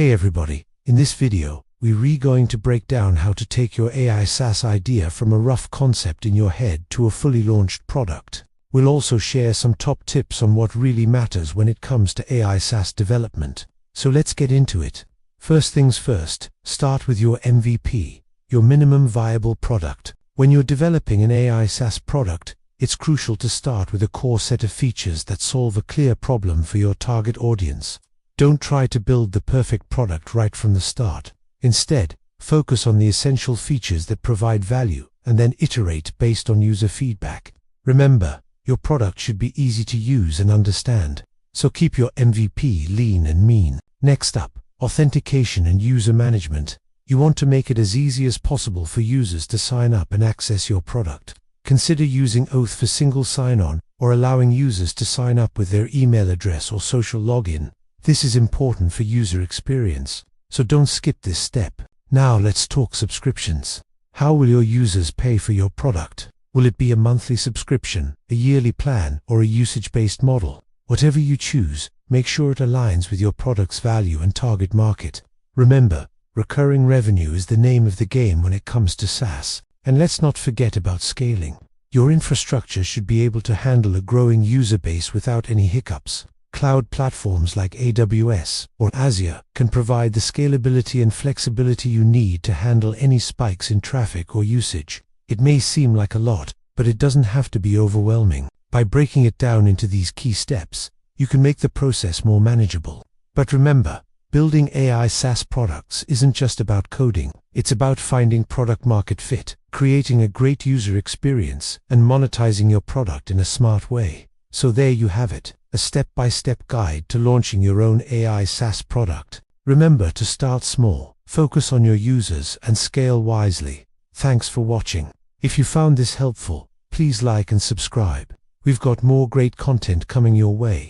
Hey everybody, in this video, we're going to break down how to take your AI SaaS idea from a rough concept in your head to a fully launched product. We'll also share some top tips on what really matters when it comes to AI SaaS development. So let's get into it. First things first, start with your MVP, your minimum viable product. When you're developing an AI SaaS product, it's crucial to start with a core set of features that solve a clear problem for your target audience. Don't try to build the perfect product right from the start. Instead, focus on the essential features that provide value and then iterate based on user feedback. Remember, your product should be easy to use and understand, so keep your MVP lean and mean. Next up, authentication and user management. You want to make it as easy as possible for users to sign up and access your product. Consider using Oath for single sign-on or allowing users to sign up with their email address or social login. This is important for user experience, so don't skip this step. Now let's talk subscriptions. How will your users pay for your product? Will it be a monthly subscription, a yearly plan, or a usage-based model? Whatever you choose, make sure it aligns with your product's value and target market. Remember, recurring revenue is the name of the game when it comes to SaaS. And let's not forget about scaling. Your infrastructure should be able to handle a growing user base without any hiccups. Cloud platforms like AWS or Azure can provide the scalability and flexibility you need to handle any spikes in traffic or usage. It may seem like a lot, but it doesn't have to be overwhelming. By breaking it down into these key steps, you can make the process more manageable. But remember, building AI SaaS products isn't just about coding. It's about finding product market fit, creating a great user experience, and monetizing your product in a smart way. So there you have it, a step-by-step guide to launching your own AI SaaS product. Remember to start small, focus on your users, and scale wisely. Thanks for watching. If you found this helpful, please like and subscribe. We've got more great content coming your way.